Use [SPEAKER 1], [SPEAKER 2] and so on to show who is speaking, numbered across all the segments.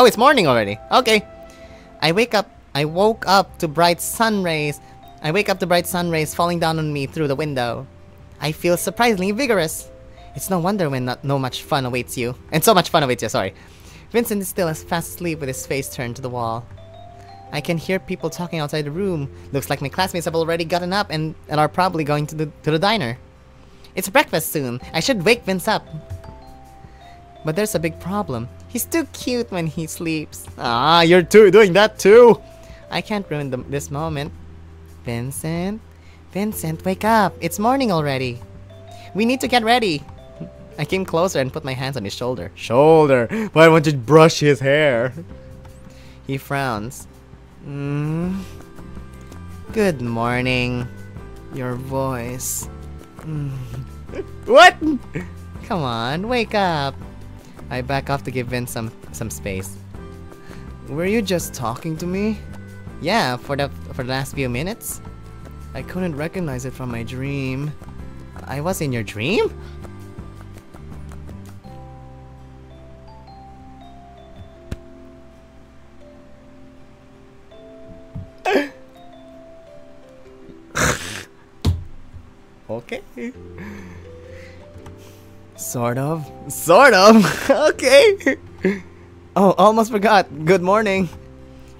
[SPEAKER 1] Oh, it's morning already. Okay. I woke up to bright sun rays. I wake up to bright sun rays falling down on me through the window. I feel surprisingly vigorous. It's no wonder when so much fun awaits you, sorry. Vincent is still as fast asleep with his face turned to the wall. I can hear people talking outside the room. Looks like my classmates have already gotten up and are probably going to the diner. It's breakfast soon. I should wake Vince up. But there's a big problem. He's too cute when he sleeps. Ah, you're doing that too. I can't ruin this moment. Vincent? Vincent, wake up. It's morning already. We need to get ready. I came closer and put my hands on his shoulder. Shoulder? Why won't you brush his hair? He frowns. Good morning. Your voice. What? Come on, wake up. I back off to give Vince some space. Were you just talking to me? Yeah, for the last few minutes. I couldn't recognize it from my dream. I was in your dream? Okay. Sort of. Okay. Oh, almost forgot. Good morning.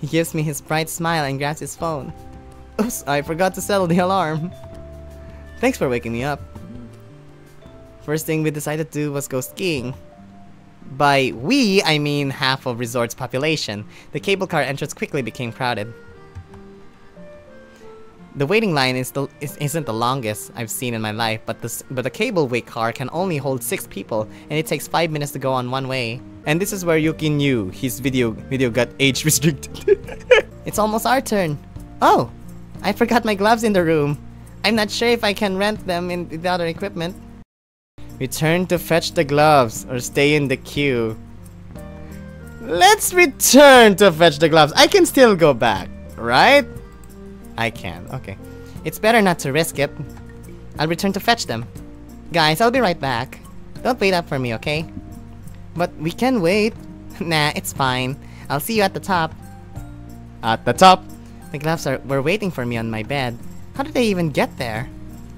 [SPEAKER 1] He gives me his bright smile and grabs his phone. Oops, I forgot to settle the alarm. Thanks for waking me up. First thing we decided to do was go skiing. By we, I mean half of Resort's population. The cable car entrance quickly became crowded. The waiting line isn't the longest I've seen in my life, but the cable-way car can only hold 6 people, and it takes 5 minutes to go on one way. And this is where Yuki knew his video got age restricted. It's almost our turn. Oh, I forgot my gloves in the room. I'm not sure if I can rent them in the other equipment. Return to fetch the gloves, or stay in the queue. Let's return to fetch the gloves. I can still go back, right? I can, okay. It's better not to risk it. I'll return to fetch them. Guys, I'll be right back. Don't wait up for me, okay? But we can wait. Nah, it's fine. I'll see you at the top. At the top? The gloves were waiting for me on my bed. How did they even get there?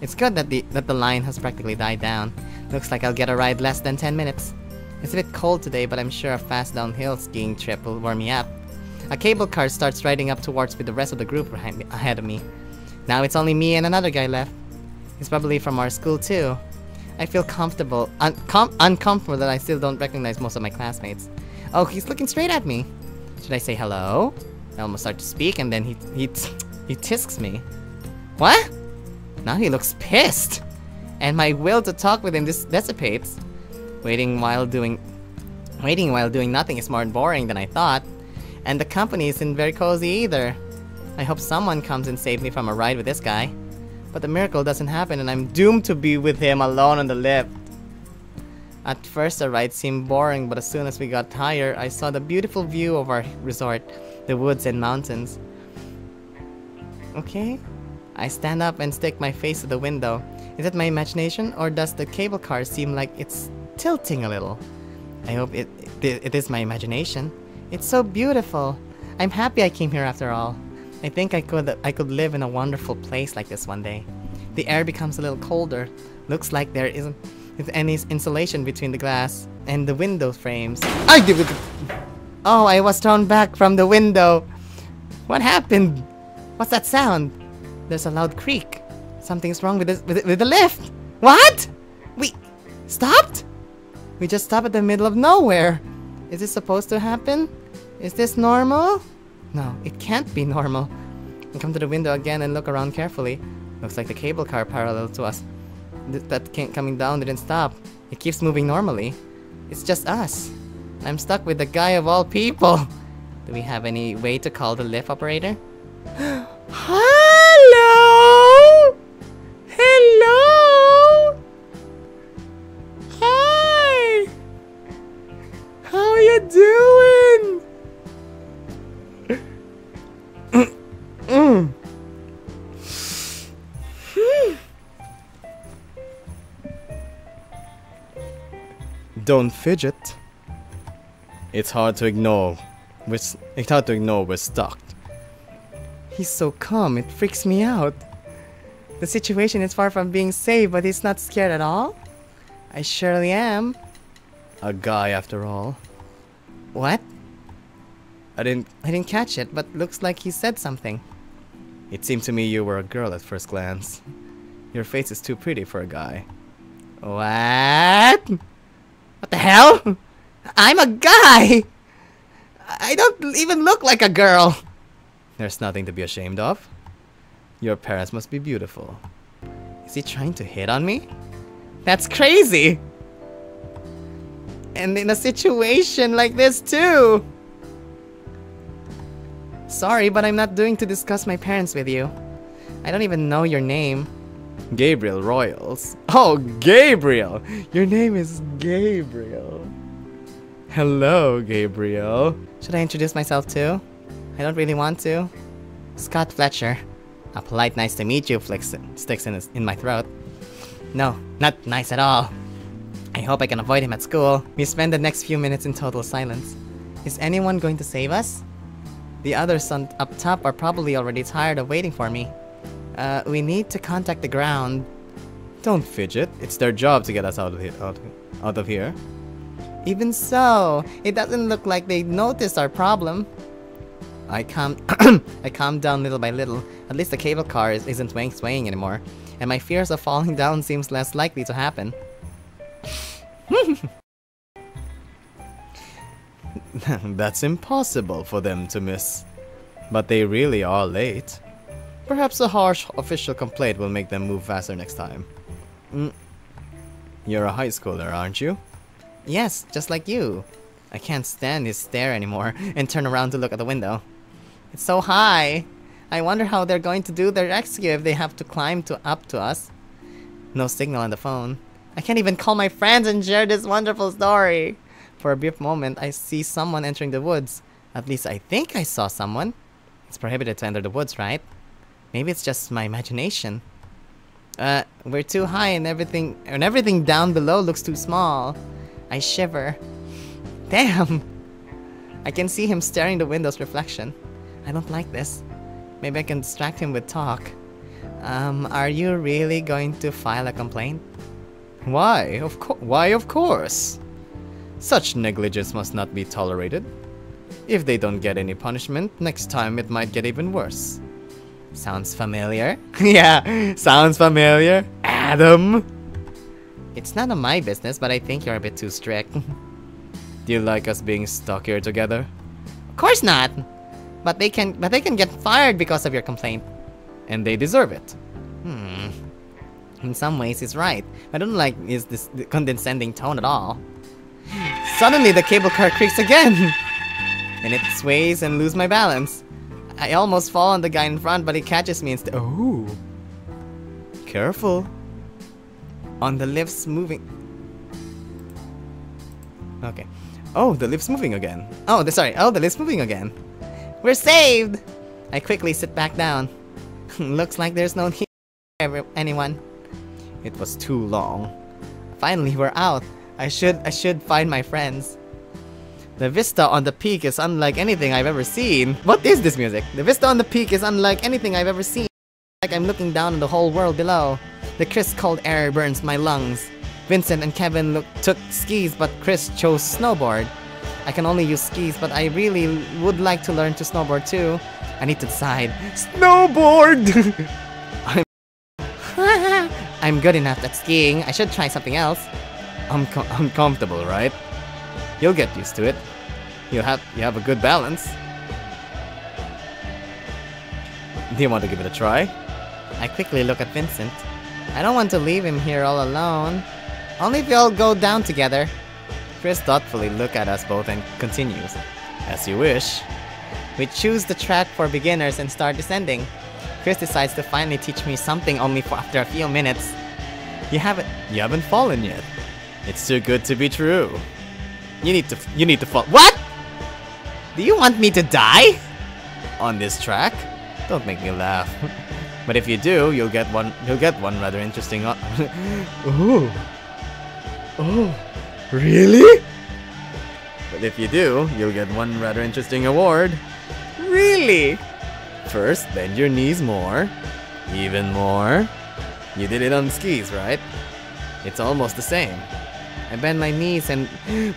[SPEAKER 1] It's good that the line has practically died down. Looks like I'll get a ride less than 10 minutes. It's a bit cold today, but I'm sure a fast downhill skiing trip will warm me up. A cable car starts riding up towards with the rest of the group ahead of me. Now it's only me and another guy left. He's probably from our school too. I feel uncomfortable that I still don't recognize most of my classmates. Oh, he's looking straight at me. Should I say hello? I almost start to speak and then he tisks me. What? Now he looks pissed. And my will to talk with him dissipates. Waiting while doing nothing is more boring than I thought. And the company isn't very cozy either. I hope someone comes and saves me from a ride with this guy. But the miracle doesn't happen and I'm doomed to be with him alone on the lift. At first the ride seemed boring, but as soon as we got higher, I saw the beautiful view of our resort, the woods and mountains. Okay. I stand up and stick my face to the window. Is it my imagination, or does the cable car seem like it's tilting a little? I hope it is my imagination. It's so beautiful. I'm happy I came here after all. I think I could live in a wonderful place like this one day. The air becomes a little colder. Looks like there isn't any insulation between the glass and the window frames. Oh, I was thrown back from the window. What happened? What's that sound? There's a loud creak. Something's wrong with the lift. What? We stopped? We just stopped at the middle of nowhere. Is this supposed to happen? Is this normal? No, it can't be normal. I come to the window again and look around carefully. Looks like the cable car parallel to us coming down didn't stop. It keeps moving normally. It's just us. I'm stuck with the guy of all people. Do we have any way to call the lift operator? Hello? Hello? Hi! How are you doing? Don't fidget. It's hard to ignore It's hard to ignore we're stuck. He's so calm, it freaks me out. The situation is far from being safe, but he's not scared at all? I surely am. A guy after all. What? I didn't catch it, but looks like he said something. It seemed to me you were a girl at first glance. Your face is too pretty for a guy. What? What the hell? I'm a guy! I don't even look like a girl! There's nothing to be ashamed of. Your parents must be beautiful. Is he trying to hit on me? That's crazy! And in a situation like this too! Sorry, but I'm not doing to discuss my parents with you. I don't even know your name. Gabriel Royals. Oh, Gabriel! Your name is Gabriel. Hello, Gabriel. Should I introduce myself too? I don't really want to. Scott Fletcher. A polite nice to meet you sticks in my throat. No, not nice at all. I hope I can avoid him at school. We spend the next few minutes in total silence. Is anyone going to save us? The others up top are probably already tired of waiting for me. We need to contact the ground. Don't fidget. It's their job to get us out of here. Even so, it doesn't look like they noticed our problem. I calmed down little by little. At least the cable car isn't swaying anymore, and my fears of falling down seems less likely to happen. That's impossible for them to miss. But they really are late. Perhaps a harsh official complaint will make them move faster next time. You're a high schooler, aren't you? Yes, just like you. I can't stand his stare anymore and turn around to look at the window. It's so high. I wonder how they're going to do their rescue if they have to climb up to us. No signal on the phone. I can't even call my friends and share this wonderful story. For a brief moment, I see someone entering the woods. At least I think I saw someone. It's prohibited to enter the woods, right? Maybe it's just my imagination. We're too high and everything down below looks too small. I shiver. Damn! I can see him staring the window's reflection. I don't like this. Maybe I can distract him with talk. Are you really going to file a complaint? Why? Why, of course! Such negligence must not be tolerated. If they don't get any punishment, next time it might get even worse. Sounds familiar? Yeah, sounds familiar. Adam! It's none of my business, but I think you're a bit too strict. Do you like us being stuck here together? Of course not! But they can get fired because of your complaint. And they deserve it. In some ways, he's right. I don't like this condescending tone at all. Suddenly, the cable car creaks again! And it sways and lose my balance. I almost fall on the guy in front, but he catches me instead. Oh! Careful. On the lift's moving. Okay. Oh, the lift's moving again. Oh, the lift's moving again. We're saved! I quickly sit back down. Looks like there's no need for anyone. It was too long. Finally, we're out. I should find my friends. The vista on the peak is unlike anything I've ever seen. What is this music? The vista on the peak is unlike anything I've ever seen. Like I'm looking down on the whole world below. The crisp cold air burns my lungs. Vincent and Kevin took skis, but Chris chose snowboard. I can only use skis, but I really would like to learn to snowboard too. I need to decide. Snowboard! I'm good enough at skiing. I should try something else. Uncomfortable, right? You'll get used to it. You have a good balance. Do you want to give it a try? I quickly look at Vincent. I don't want to leave him here all alone. Only if we all go down together. Chris thoughtfully looks at us both and continues. As you wish. We choose the track for beginners and start descending. Chris decides to finally teach me something only after a few minutes. You haven't fallen yet. It's too good to be true. You need to fall. What? Do you want me to die? On this track? Don't make me laugh. But if you do, you'll get one rather interesting. Ooh. Oh, really? But if you do, you'll get one rather interesting award. Really? First, bend your knees more. Even more. You did it on skis, right? It's almost the same. I bend my knees and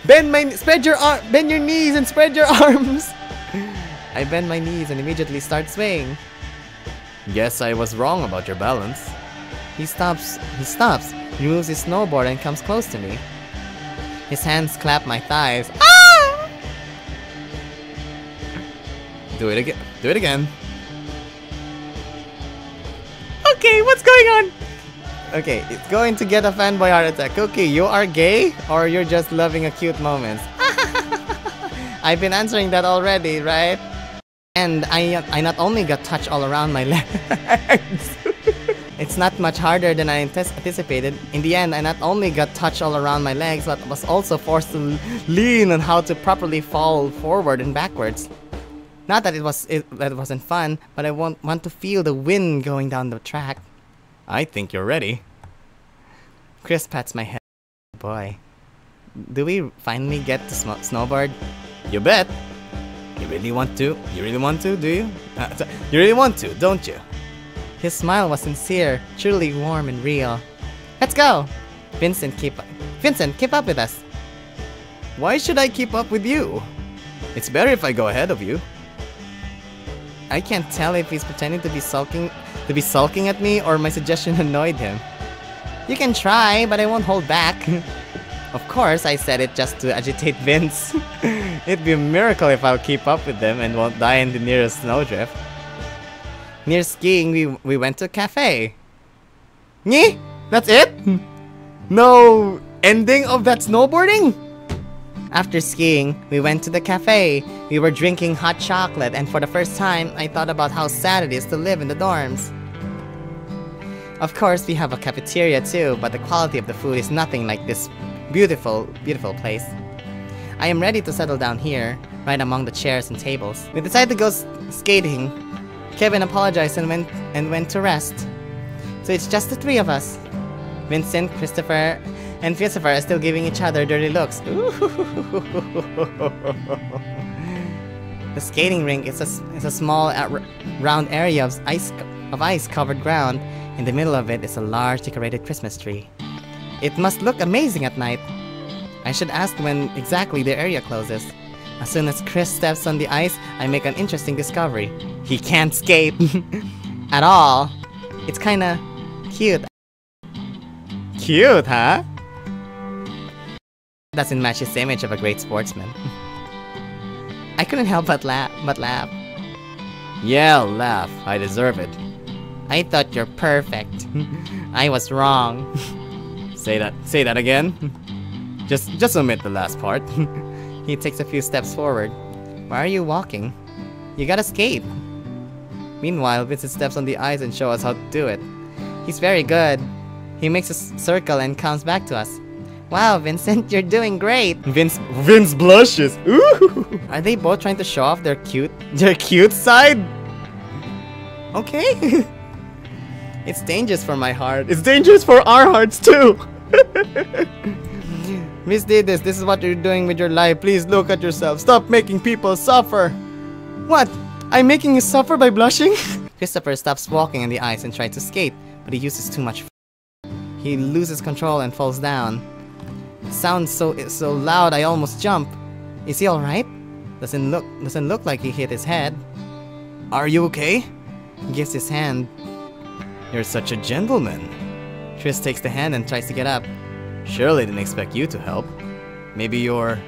[SPEAKER 1] bend your knees and spread your arms. I bend my knees and immediately start swaying. Guess I was wrong about your balance. He stops, removes his snowboard and comes close to me. His hands clap my thighs. Ah! Do it again. Okay, what's going on? Okay, it's going to get a fanboy heart attack. Cookie, you are gay? Or you're just loving a cute moment? I've been answering that already, right? And I not only got touched all around my legs. It's not much harder than I anticipated. In the end, I not only got touched all around my legs, but was also forced to lean on how to properly fall forward and backwards. Not that it wasn't fun, but I want to feel the wind going down the track. I think you're ready. Chris pats my head. Boy, do we finally get to snowboard? You bet. You really want to? You really want to, do you? You really want to, don't you? His smile was sincere, truly warm and real. Let's go! Vincent, keep up with us. Why should I keep up with you? It's better if I go ahead of you. I can't tell if he's pretending to be sulking at me or my suggestion annoyed him. You can try, but I won't hold back. Of course, I said it just to agitate Vince. It'd be a miracle if I'll keep up with them and won't die in the nearest snowdrift. Near skiing, we went to a cafe. Nyeh? That's it? No ending of that snowboarding? After skiing, we went to the cafe. We were drinking hot chocolate, and for the first time, I thought about how sad it is to live in the dorms. Of course, we have a cafeteria too, but the quality of the food is nothing like this beautiful, beautiful place. I am ready to settle down here, right among the chairs and tables. We decided to go skating. Kevin apologized and went to rest. So it's just the three of us. Vincent, Christopher, and Christopher are still giving each other dirty looks. The skating rink is a small round area of ice-covered ground. In the middle of it is a large decorated Christmas tree. It must look amazing at night. I should ask when exactly the area closes. As soon as Chris steps on the ice, I make an interesting discovery. He can't skate at all. It's kinda cute. Cute, huh? Doesn't match his image of a great sportsman. I couldn't help but laugh. Yeah, laugh. I deserve it. I thought you're perfect. I was wrong. Say that again. Just omit the last part. He takes a few steps forward. Why are you walking? You gotta skate. Meanwhile, Vincent steps on the ice and shows us how to do it. He's very good. He makes a circle and comes back to us. Wow, Vincent, you're doing great. Vince blushes. Ooh. Are they both trying to show off their cute side? Okay. It's dangerous for my heart. It's dangerous for our hearts too. Miss Didis, this is what you're doing with your life. Please look at yourself. Stop making people suffer. What? I'm making you suffer by blushing? Christopher stops walking on the ice and tries to skate, but he uses too much. He loses control and falls down. It sounds so loud I almost jump. Is he alright? Doesn't look like he hit his head. Are you okay? He gives his hand. You're such a gentleman. Chris takes the hand and tries to get up. Surely didn't expect you to help. Maybe you're...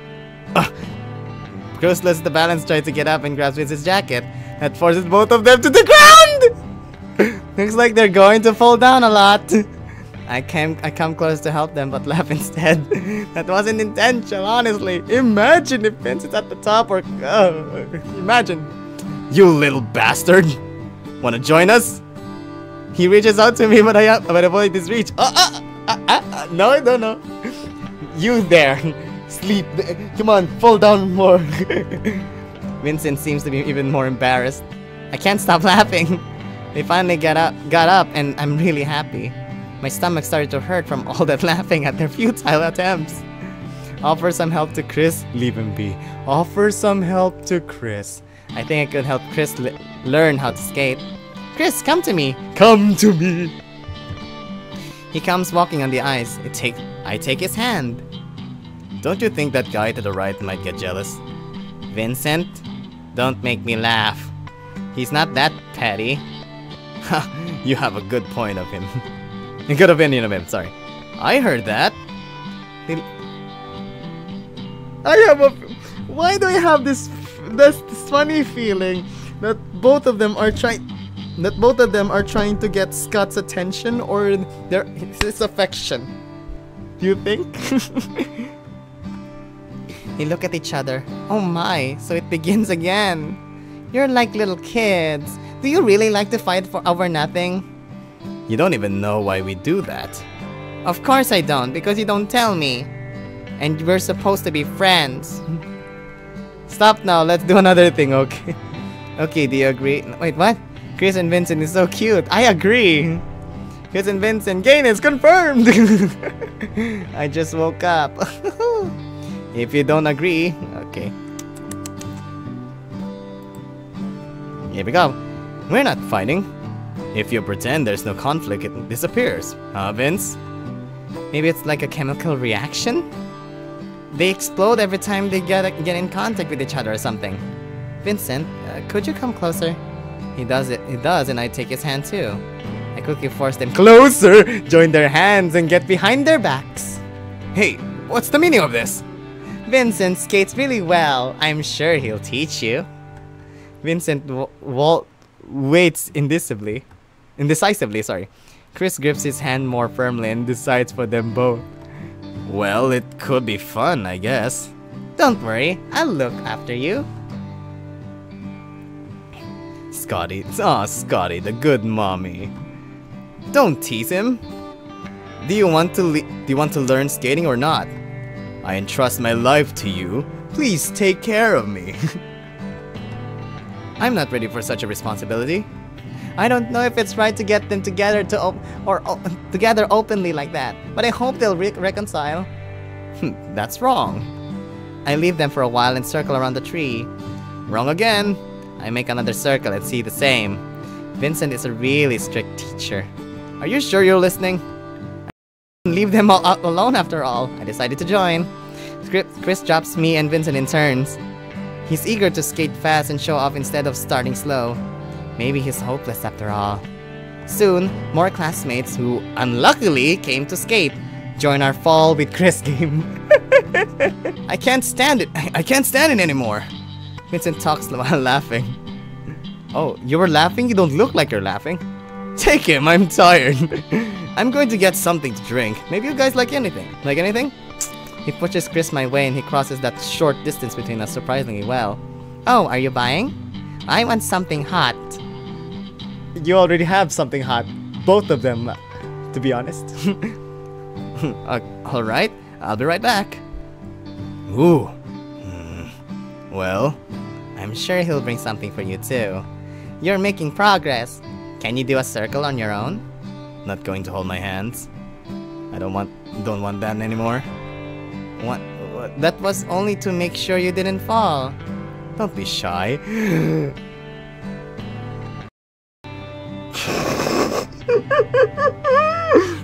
[SPEAKER 1] Chris loses the balance, tries to get up and grabs Vince's jacket. That forces both of them to the ground! Looks like they're going to fall down a lot. I come close to help them, but laugh instead. That wasn't intentional, honestly. Imagine if Vince is at the top or... imagine. You little bastard! Wanna join us? He reaches out to me, but I avoid his reach. No, I don't know. You there. Sleep. Come on, fall down more. Vincent seems to be even more embarrassed. I can't stop laughing. They finally got up, and I'm really happy. My stomach started to hurt from all that laughing at their futile attempts. Offer some help to Chris. Leave him be. Offer some help to Chris. I think I could help Chris learn how to skate. Chris, come to me. Come to me. He comes walking on the ice. I take his hand. Don't you think that guy to the right might get jealous? Vincent, don't make me laugh. He's not that petty. Ha, you have a good point of him. A good opinion of him, sorry. I heard that. Why do I have this funny feeling that both of them are trying to get Scott's attention or his affection? Do you think? They look at each other. Oh my, so it begins again. You're like little kids. Do you really like to fight over nothing? You don't even know why we do that. Of course I don't, because you don't tell me. And we're supposed to be friends. Stop now, let's do another thing, okay? Okay, do you agree? Wait, what? Chris and Vincent is so cute. I agree. Chris and Vincent, gain is confirmed. I just woke up. If you don't agree, okay. Here we go. We're not fighting. If you pretend there's no conflict, it disappears. Huh, Vince? Maybe it's like a chemical reaction? They explode every time they get in contact with each other or something. Vincent, could you come closer? He does, and I take his hand too. I quickly force them closer, join their hands, and get behind their backs. Hey, what's the meaning of this? Vincent skates really well. I'm sure he'll teach you. Vincent waits indecisively. Sorry. Chris grips his hand more firmly and decides for them both. Well, it could be fun, I guess. Don't worry, I'll look after you. Scotty, Scotty, the good mommy. Don't tease him. Do you want to learn skating or not? I entrust my life to you. Please take care of me. I'm not ready for such a responsibility. I don't know if it's right to get them together together openly like that, but I hope they'll reconcile. That's wrong. I leave them for a while and circle around the tree. Wrong again. I make another circle and see the same. Vincent is a really strict teacher. Are you sure you're listening? Leave them all out alone after all. I decided to join. Chris drops me and Vincent in turns. He's eager to skate fast and show off instead of starting slow. Maybe he's hopeless after all. Soon, more classmates who unluckily came to skate join our Fall with Chris game. I can't stand it. I can't stand it anymore. Vincent talks while laughing. Oh, you were laughing? You don't look like you're laughing. Take him, I'm tired. I'm going to get something to drink. Maybe you guys like anything. Like anything? He pushes Chris my way and he crosses that short distance between us surprisingly well. Oh, are you buying? I want something hot. You already have something hot. Both of them, to be honest. Alright, I'll be right back. Ooh. Well, I'm sure he'll bring something for you too. You're making progress. Can you do a circle on your own? Not going to hold my hands. I don't want that anymore. What? That was only to make sure you didn't fall. Don't be shy.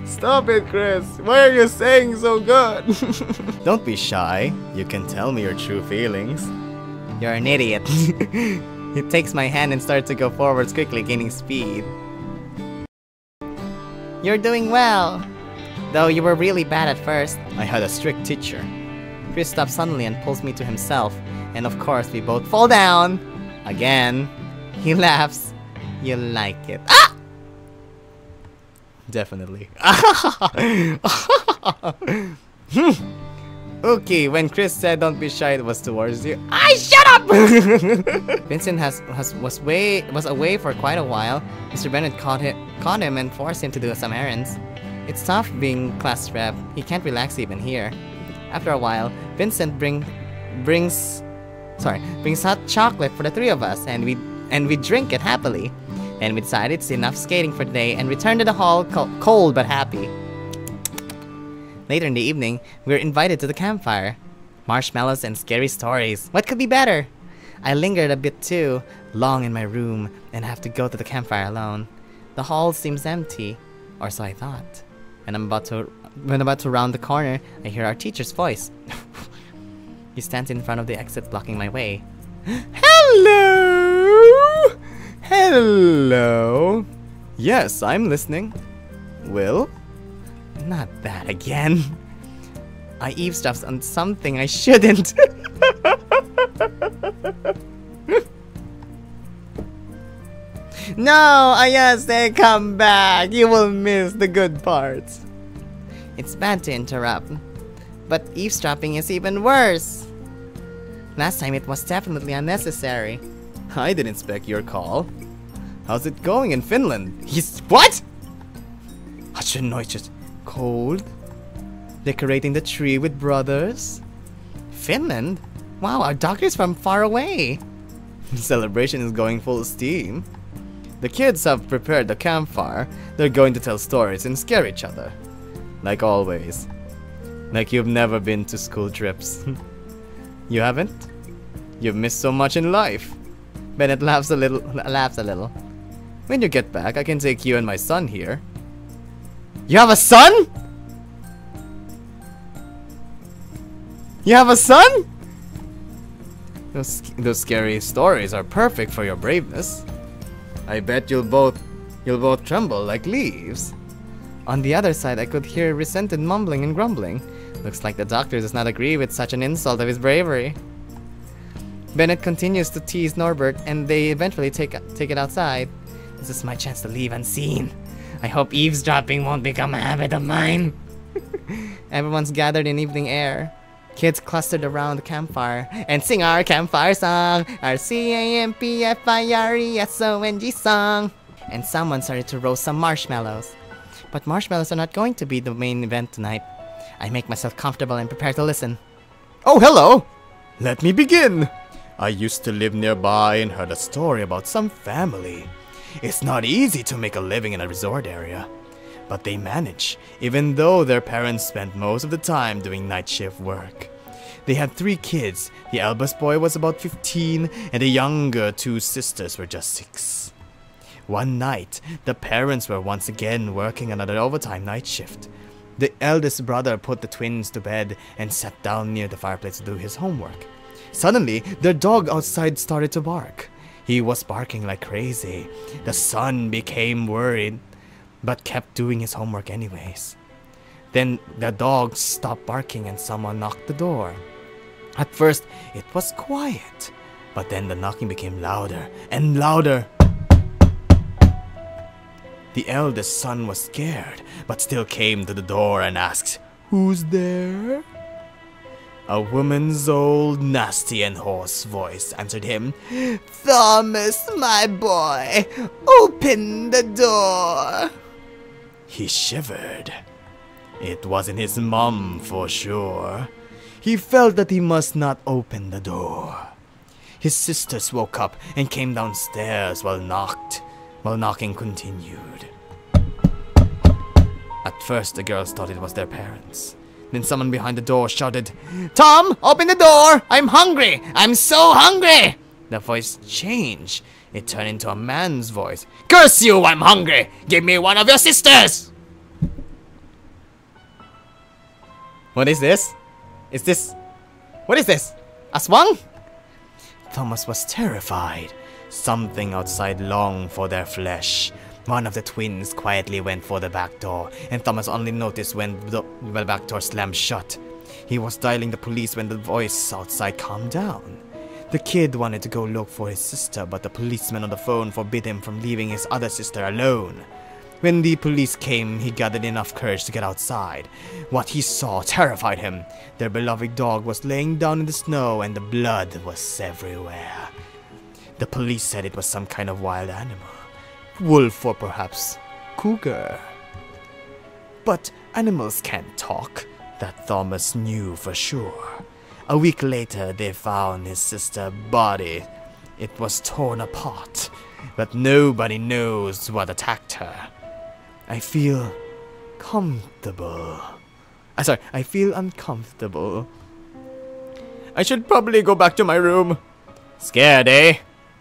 [SPEAKER 1] Stop it, Chris. Why are you saying so good? Don't be shy. You can tell me your true feelings. You're an idiot. He takes my hand and starts to go forwards, quickly gaining speed. You're doing well. Though you were really bad at first. I had a strict teacher. Chris stops suddenly and pulls me to himself. And of course, we both fall down. Again. He laughs. You like it. Ah! Definitely. Okay, when Chris said don't be shy, it was towards you. Shut up! Vincent was away for quite a while. Mr. Bennett caught him and forced him to do some errands. It's tough being class rep. He can't relax even here. After a while, Vincent brings hot chocolate for the three of us, and we drink it happily. Then we decided it's enough skating for today and returned to the hall cold but happy. Later in the evening, we were invited to the campfire. Marshmallows and scary stories. What could be better? I lingered a bit too long in my room and have to go to the campfire alone. The hall seems empty, or so I thought. When I'm about to round the corner, I hear our teacher's voice. He stands in front of the exit, blocking my way. Hello! Hello? Yes, I'm listening. Will? Not that again. I eavesdropped on something I shouldn't. No, I say come back. You will miss the good parts. It's bad to interrupt, but eavesdropping is even worse. Last time it was definitely unnecessary. I didn't expect your call. How's it going in Finland? He's what? Just cold. Decorating the tree with brothers. Finland? Wow, our doctor's from far away. The celebration is going full steam. The kids have prepared the campfire. They're going to tell stories and scare each other. Like always. Like you've never been to school trips. You haven't? You've missed so much in life. Bennett laughs a little. When you get back, I can take you and my son here. You have a son? You have a son? Those scary stories are perfect for your braveness. I bet you'll both tremble like leaves. On the other side, I could hear resented mumbling and grumbling. Looks like the doctor does not agree with such an insult of his bravery. Bennett continues to tease Norbert, and they eventually take it outside. This is my chance to leave unseen. I hope eavesdropping won't become a habit of mine. Everyone's gathered in evening air. Kids clustered around the campfire and sing our campfire song, our CAMPFIRESONG song. And someone started to roast some marshmallows. But marshmallows are not going to be the main event tonight. I make myself comfortable and prepare to listen. Oh, hello! Let me begin. I used to live nearby and heard a story about some family. It's not easy to make a living in a resort area. But they manage, even though their parents spent most of the time doing night shift work. They had 3 kids. The eldest boy was about 15, and the younger 2 sisters were just 6. One night, the parents were once again working another overtime night shift. The eldest brother put the twins to bed and sat down near the fireplace to do his homework. Suddenly, their dog outside started to bark. He was barking like crazy. The son became worried, but kept doing his homework anyways. Then the dog stopped barking and someone knocked the door. At first, it was quiet, but then the knocking became louder and louder. The eldest son was scared, but still came to the door and asked, "Who's there?" A woman's old, nasty and hoarse voice answered him, "Thomas, my boy, open the door." He shivered. It wasn't his mom for sure. He felt that he must not open the door. His sisters woke up and came downstairs while knocking continued. At first, the girls thought it was their parents. Then someone behind the door shouted, "Tom, open the door! I'm hungry! I'm so hungry!" The voice changed. It turned into a man's voice. "Curse you, I'm hungry! Give me one of your sisters!" What is this? What is this? A swung? Thomas was terrified. Something outside longed for their flesh. One of the twins quietly went for the back door, and Thomas only noticed when the back door slammed shut. He was dialing the police when the voice outside calmed down. The kid wanted to go look for his sister, but the policeman on the phone forbid him from leaving his other sister alone. When the police came, he gathered enough courage to get outside. What he saw terrified him. Their beloved dog was laying down in the snow and the blood was everywhere. The police said it was some kind of wild animal. Wolf or perhaps cougar. But animals can't talk. That Thomas knew for sure. A week later, they found his sister's body. It was torn apart, but nobody knows what attacked her. I feel comfortable. I feel uncomfortable. I should probably go back to my room. Scared, eh?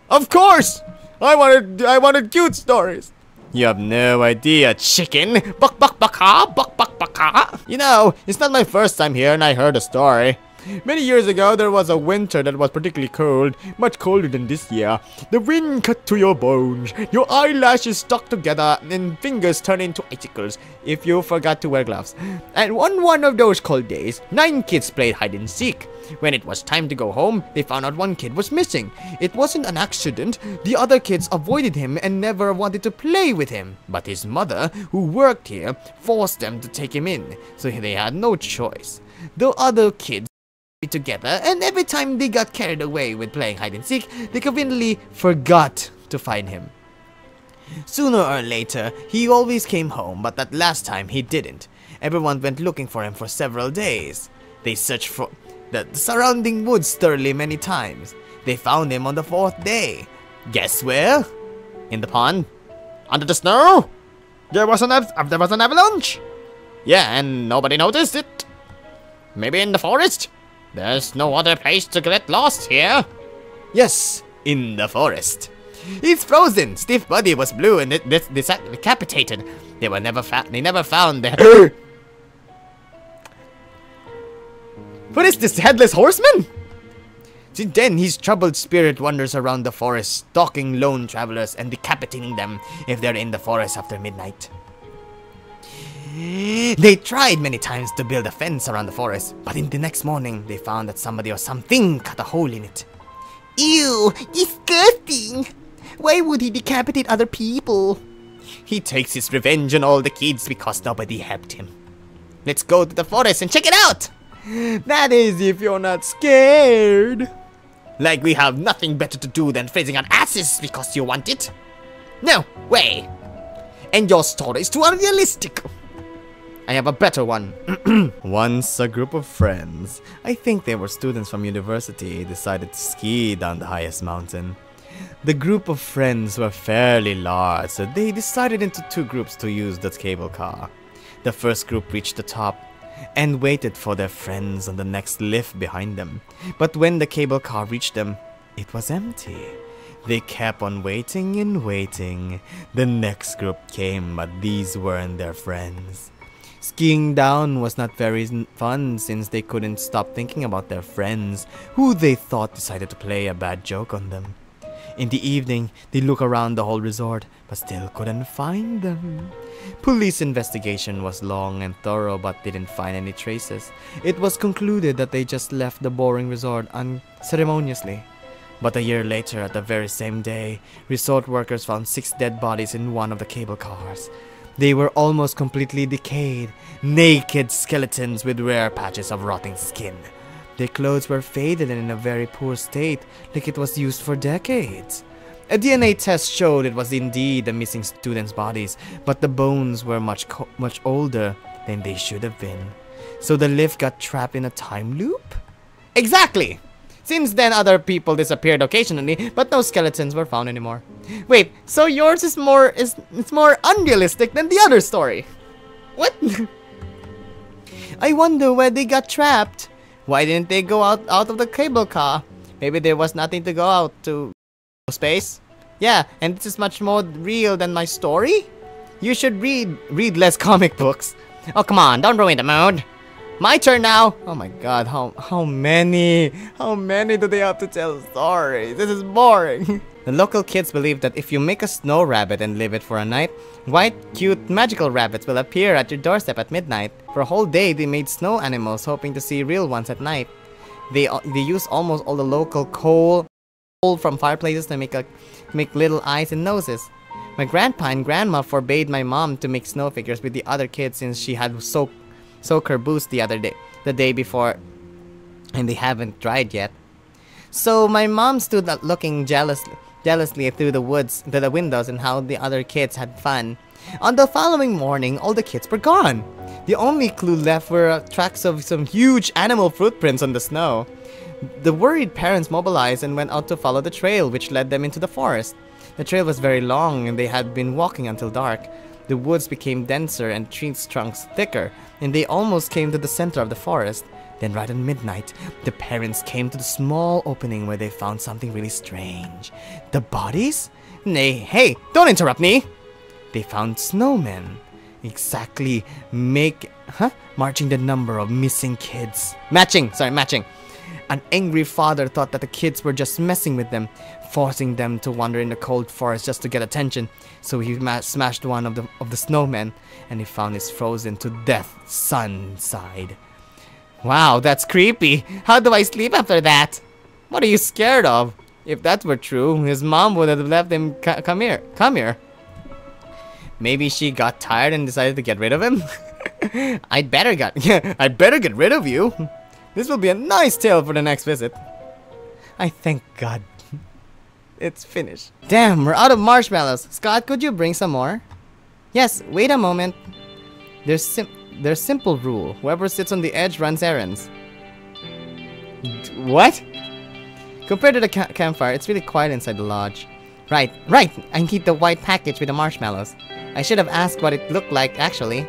[SPEAKER 1] Of course! I wanted cute stories. You have no idea, chicken. Buck buck bucka, buck buck bucka. You know, it's not my first time here and I heard a story. Many years ago, there was a winter that was particularly cold, much colder than this year. The wind cut to your bones, your eyelashes stuck together, and fingers turned into icicles if you forgot to wear gloves. And on one of those cold days, 9 kids played hide and seek. When it was time to go home, they found out one kid was missing. It wasn't an accident. The other kids avoided him and never wanted to play with him. But his mother, who worked here, forced them to take him in, so they had no choice. The other kids together, and every time they got carried away with playing hide and seek, they conveniently forgot to find him. Sooner or later, he always came home, but that last time he didn't. Everyone went looking for him for several days. They searched for the surrounding woods thoroughly many times. They found him on the 4th day. Guess where? In the pond? Under the snow? There was an avalanche? Yeah, and nobody noticed it. Maybe in the forest? There's no other place to get lost here. Yes, in the forest. He's frozen. Stiff body was blue and decapitated. They never found the. What is this headless horseman? Since then, his troubled spirit wanders around the forest, stalking lone travelers and decapitating them if they're in the forest after midnight. They tried many times to build a fence around the forest, but in the next morning, they found that somebody or something cut a hole in it. Ew, disgusting! Why would he decapitate other people? He takes his revenge on all the kids because nobody helped him. Let's go to the forest and check it out! That is if you're not scared. Like we have nothing better to do than freezing our asses because you want it? No way! And your story is too unrealistic. I have a better one. Once a group of friends, I think they were students from university, decided to ski down the highest mountain. The group of friends were fairly large, so they decided into 2 groups to use the cable car. The first group reached the top and waited for their friends on the next lift behind them. But when the cable car reached them, it was empty. They kept on waiting and waiting. The next group came, but these weren't their friends. Skiing down was not very fun since they couldn't stop thinking about their friends, who they thought decided to play a bad joke on them. In the evening, they looked around the whole resort, but still couldn't find them. Police investigation was long and thorough, but didn't find any traces. It was concluded that they just left the boring resort unceremoniously. But a year later, at the very same day, resort workers found 6 dead bodies in one of the cable cars. They were almost completely decayed, naked skeletons with rare patches of rotting skin. Their clothes were faded and in a very poor state, like it was used for decades. A DNA test showed it was indeed the missing students' bodies, but the bones were much older than they should have been. So the lift got trapped in a time loop? Exactly! Since then, other people disappeared occasionally, but no skeletons were found anymore. Wait, so yours is more unrealistic than the other story? What? I wonder where they got trapped. Why didn't they go out of the cable car? Maybe there was nothing to go out to space? Yeah, and this is much more real than my story? You should read less comic books. Oh, come on, don't ruin the mood. My turn now. Oh my god, how many do they have to tell stories? This is boring. The local kids believe that if you make a snow rabbit and leave it for a night, white, cute, magical rabbits will appear at your doorstep at midnight. For a whole day, they made snow animals, hoping to see real ones at night. They use almost all the local coal from fireplaces to make little eyes and noses. My grandpa and grandma forbade my mom to make snow figures with the other kids since she had soak her boots the day before, and they haven't dried yet. So my mom stood up looking jealously through the woods to the windows and how the other kids had fun. On the following morning, all the kids were gone. The only clue left were tracks of some huge animal footprints on the snow. The worried parents mobilized and went out to follow the trail, which led them into the forest. The trail was very long and they had been walking until dark. The woods became denser and tree trunks thicker, and they almost came to the center of the forest. Then right at midnight, the parents came to the small opening where they found something really strange. The bodies? Nay, hey, don't interrupt me! They found snowmen. Exactly marching the number of missing kids. Matching! An angry father thought that the kids were just messing with them, forcing them to wander in the cold forest just to get attention. So he smashed one of the snowmen, and he found his frozen to death son inside. Wow, that's creepy. How do I sleep after that? What are you scared of? If that were true, his mom would have left him come here. Maybe she got tired and decided to get rid of him? I'd better get rid of you. This will be a nice tale for the next visit. I thank God. It's finished. Damn, we're out of marshmallows. Scott, could you bring some more? Yes, wait a moment. There's simple rule. Whoever sits on the edge runs errands. What? Compared to the campfire, it's really quiet inside the lodge. Right. I need the white package with the marshmallows. I should have asked what it looked like, actually.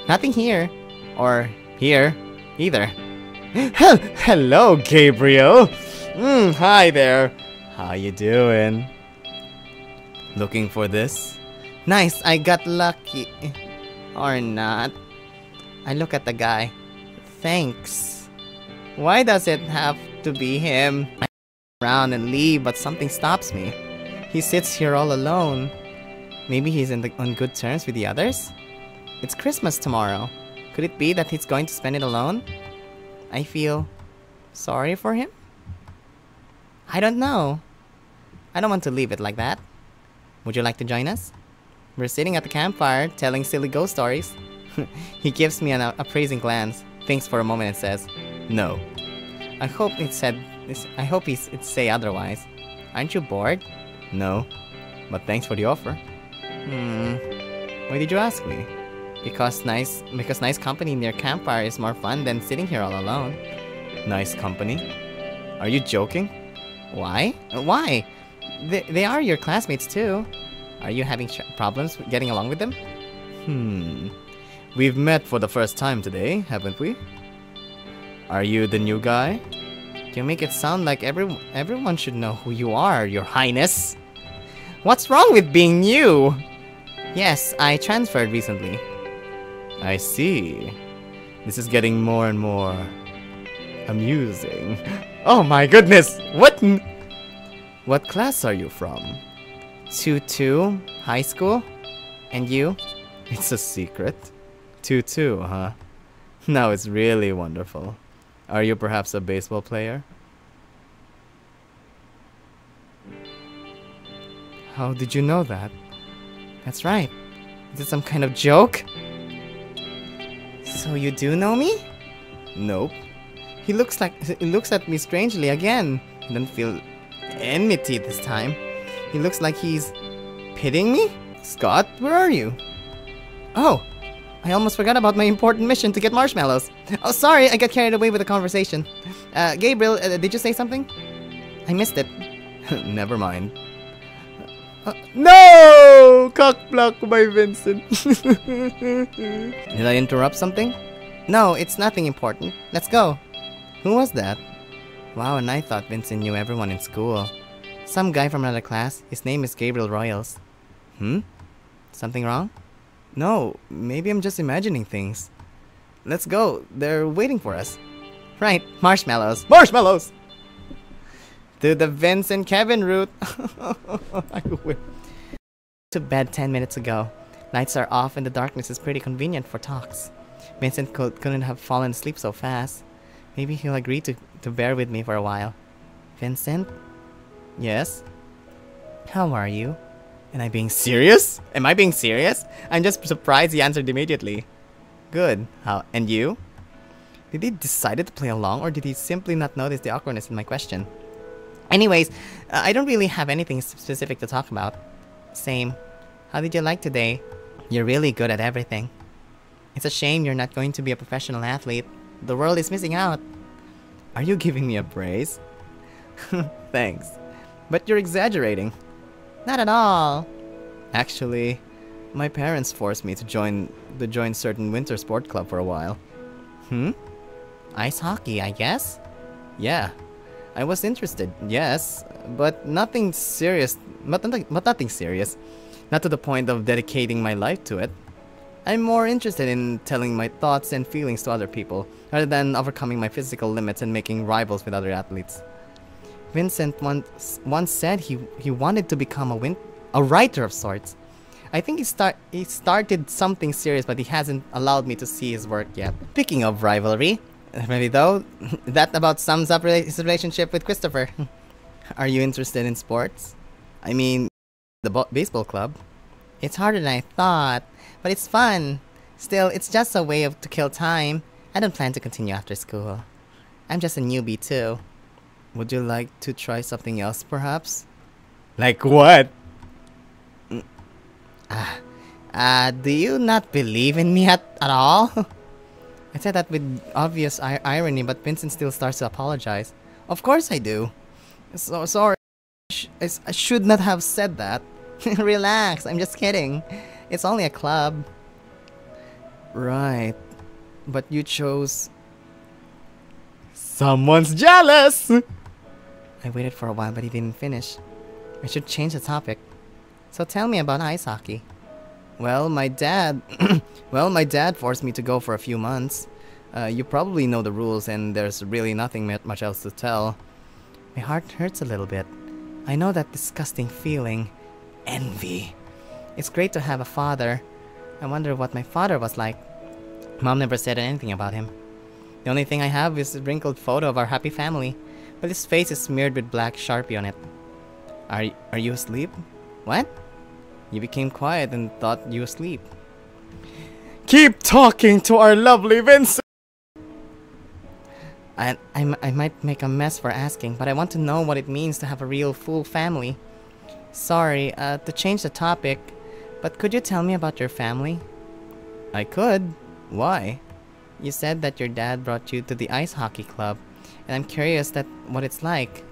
[SPEAKER 1] Nothing here. Or here. Either. Hello, Gabriel. Hi there. How you doing? Looking for this? Nice, I got lucky. Or not. I look at the guy. Thanks. Why does it have to be him? I around and leave, but something stops me. He sits here all alone. Maybe he's on good terms with the others? It's Christmas tomorrow. Could it be that he's going to spend it alone? I feel sorry for him? I don't know. I don't want to leave it like that. Would you like to join us? We're sitting at the campfire telling silly ghost stories. He gives me an appraising glance, thinks for a moment and says, no. I hope he'd say otherwise. Aren't you bored? No. But thanks for the offer. Why did you ask me? Because nice company near campfire is more fun than sitting here all alone. Nice company? Are you joking? Why? Why? They are your classmates too. Are you having problems getting along with them? We've met for the first time today, haven't we? Are you the new guy? You make it sound like everyone should know who you are, Your Highness. What's wrong with being new? Yes, I transferred recently. I see. This is getting more and more amusing. Oh my goodness! What class are you from? 2-2, high school? And you? It's a secret. 2-2, huh? Now it's really wonderful. Are you perhaps a baseball player? How did you know that? That's right. Is it some kind of joke? So you do know me? Nope. He looks at me strangely again. I don't feel enmity this time. He looks like he's pitying me? Scott, where are you? Oh, I almost forgot about my important mission to get marshmallows. Oh, sorry, I got carried away with the conversation. Gabriel, did you say something? I missed it. Never mind. No! Cockblock by Vincent. Did I interrupt something? No, it's nothing important. Let's go. Who was that? Wow, and I thought Vincent knew everyone in school. Some guy from another class. His name is Gabriel Royals. Something wrong? No, maybe I'm just imagining things. Let's go. They're waiting for us. Right, marshmallows. Marshmallows! To the Vincent Kevin route. I win. To bed 10 minutes ago. Lights are off and the darkness is pretty convenient for talks. Vincent couldn't have fallen asleep so fast. Maybe he'll agree to bear with me for a while. Vincent? Yes? How are you? Am I being serious? Am I being serious? I'm just surprised he answered immediately. Good. How? And you? Did he decide to play along or did he simply not notice the awkwardness in my question? Anyways, I don't really have anything specific to talk about. Same. How did you like today? You're really good at everything. It's a shame you're not going to be a professional athlete. The world is missing out. Are you giving me a praise? Thanks. But you're exaggerating. Not at all. Actually, my parents forced me to join certain winter sport club for a while. Ice hockey, I guess? Yeah. I was interested, yes, but nothing serious. But nothing serious. Not to the point of dedicating my life to it. I'm more interested in telling my thoughts and feelings to other people, rather than overcoming my physical limits and making rivals with other athletes. Vincent once said he wanted to become a writer of sorts. I think he started something serious, but he hasn't allowed me to see his work yet. Speaking of rivalry, maybe though, that about sums up his relationship with Christopher. Are you interested in sports? I mean, the baseball club. It's harder than I thought, but it's fun. Still, it's just a way to kill time. I don't plan to continue after school. I'm just a newbie too. Would you like to try something else, perhaps? Like what? Do you not believe in me at all? I said that with obvious irony, but Vincent still starts to apologize. Of course I do. So sorry. I should not have said that. Relax, I'm just kidding. It's only a club. Right. But you chose... Someone's jealous! I waited for a while, but he didn't finish. I should change the topic. So tell me about ice hockey. Well, my dad... my dad forced me to go for a few months. You probably know the rules, and there's really nothing much else to tell. My heart hurts a little bit. I know that disgusting feeling. Envy. It's great to have a father. I wonder what my father was like. Mom never said anything about him. The only thing I have is a wrinkled photo of our happy family, but his face is smeared with black Sharpie on it. Are you asleep? What? You became quiet and thought you asleep. Keep talking to our lovely Vincent! I might make a mess for asking, but I want to know what it means to have a real full family. Sorry, to change the topic, but could you tell me about your family? I could. Why? You said that your dad brought you to the ice hockey club, and I'm curious what it's like.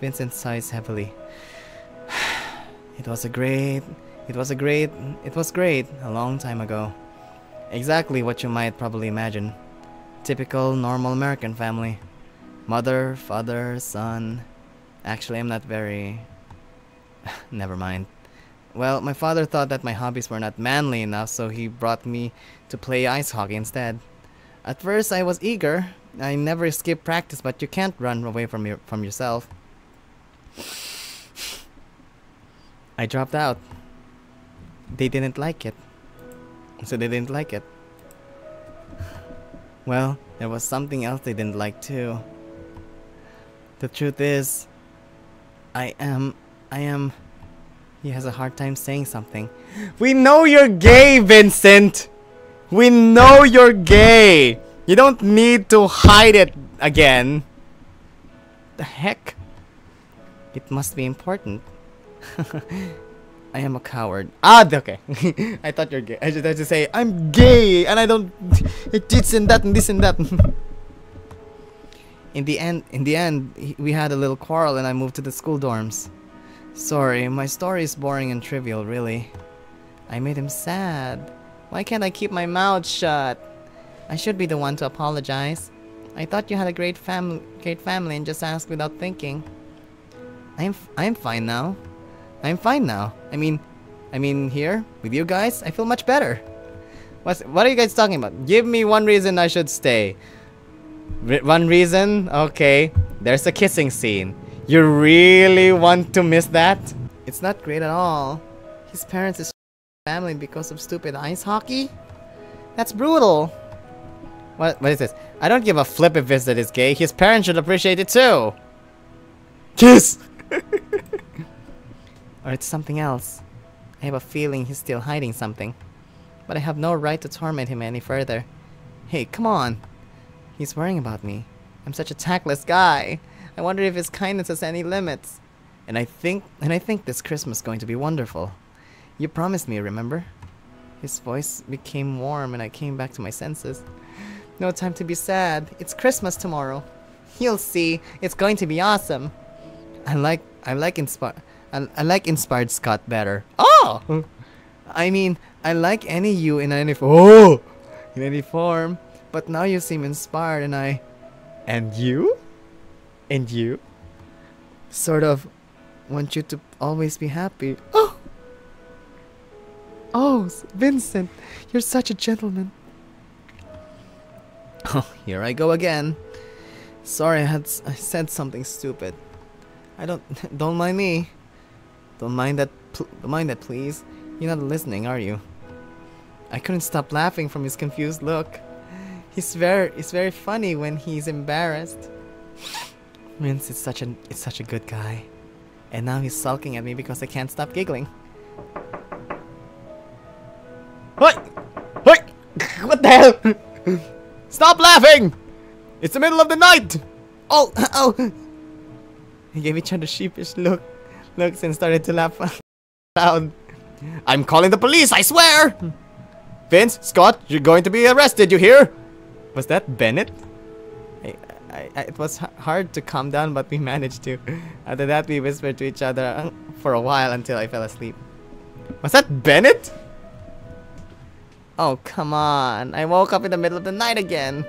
[SPEAKER 1] Vincent sighs heavily. It was great a long time ago. Exactly what you might probably imagine. Typical normal American family. Mother, father, son. Actually, I'm not very... Never mind. Well, my father thought that my hobbies were not manly enough, so he brought me to play ice hockey instead. At first, I was eager. I never skipped practice, but you can't run away from yourself. I dropped out. They didn't like it. So they didn't like it. Well, there was something else they didn't like too. The truth is, I am... He has a hard time saying something. We know you're gay, Vincent! We know you're gay! You don't need to hide it again. The heck? It must be important. I am a coward. Okay. I thought you're gay. I should have to say, I'm gay and I don't... This and that and this and that. In the end, we had a little quarrel and I moved to the school dorms. Sorry, my story is boring and trivial, really. I made him sad. Why can't I keep my mouth shut? I should be the one to apologize. I thought you had a great family and just asked without thinking. I'm fine now. I'm fine now. I mean here with you guys, I feel much better. What are you guys talking about? Give me one reason I should stay. One reason? Okay. There's a kissing scene. You really want to miss that? It's not great at all. His parents is family because of stupid ice hockey? That's brutal. What is this? I don't give a flip if Vincent is gay. His parents should appreciate it too. Kiss! Or it's something else. I have a feeling he's still hiding something. But I have no right to torment him any further. Hey, come on. He's worrying about me. I'm such a tactless guy. I wonder if his kindness has any limits. And I think this Christmas is going to be wonderful. You promised me, remember? His voice became warm and I came back to my senses. No time to be sad. It's Christmas tomorrow. You'll see. It's going to be awesome. I like Inspired Scott better. Oh! I mean, I like any you in any form. But now you seem inspired and I... And you? And you? Sort of want you to always be happy. Oh! Oh, Vincent, you're such a gentleman. Oh, here I go again. Sorry, I said something stupid. Don't mind me. Don't mind that, please. You're not listening, are you? I couldn't stop laughing from his confused look. It's very funny when he's embarrassed. Vince is such a good guy. And now he's sulking at me because I can't stop giggling. What? What? What the hell? Stop laughing! It's the middle of the night! Oh, oh! They gave each other sheepish looks and started to laugh loud. I'm calling the police, I swear! Vince, Scott, you're going to be arrested, you hear? Was that Bennett? It was hard to calm down, but we managed to. After that, we whispered to each other for a while until I fell asleep. Was that Bennett? Oh, come on. I woke up in the middle of the night again.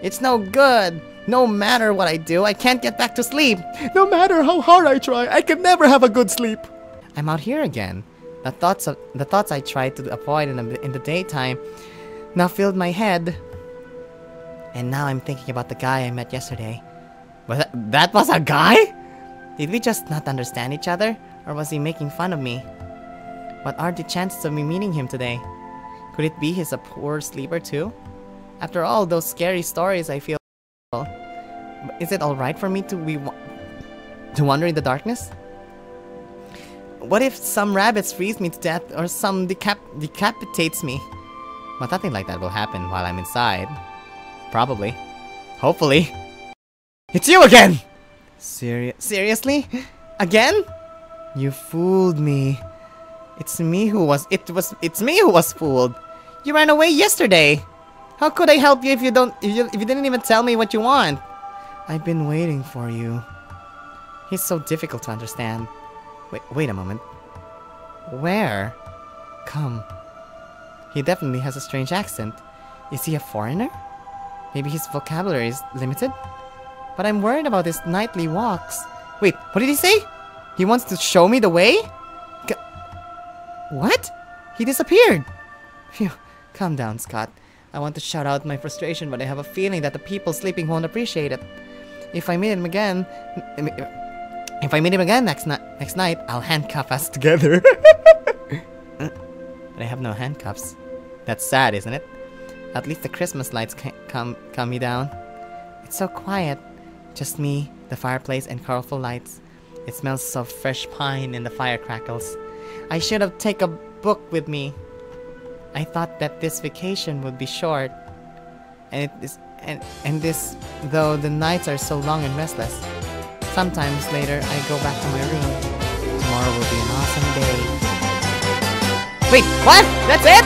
[SPEAKER 1] It's no good. No matter what I do, I can't get back to sleep. No matter how hard I try, I can never have a good sleep. I'm out here again. The thoughts I tried to avoid in the daytime now filled my head. And now I'm thinking about the guy I met yesterday. That was a guy? Did we just not understand each other? Or was he making fun of me? What are the chances of me meeting him today? Could it be he's a poor sleeper too? After all those scary stories, I feel... Is it alright for me to wander in the darkness? What if some rabbits freeze me to death or some decapitates me? But nothing like that will happen while I'm inside. Probably. Hopefully. It's you again! Seriously? Again? You fooled me. It's me who was fooled. You ran away yesterday. How could I help you if you didn't even tell me what you want? I've been waiting for you. He's so difficult to understand. Wait a moment. Where? Come. He definitely has a strange accent. Is he a foreigner? Maybe his vocabulary is limited? But I'm worried about his nightly walks. Wait, what did he say? He wants to show me the way? What? He disappeared! Phew, calm down, Scott. I want to shout out my frustration, but I have a feeling that the people sleeping won't appreciate it. If I meet him again next night, I'll handcuff us together. But I have no handcuffs. That's sad, isn't it? At least the Christmas lights calm me down. It's so quiet. Just me, the fireplace, and colorful lights. It smells of fresh pine in the fire crackles. I should have taken a book with me. I thought that this vacation would be short. And though the nights are so long and restless. Sometimes later, I go back to my room. Tomorrow will be an awesome day. Wait, what? That's it?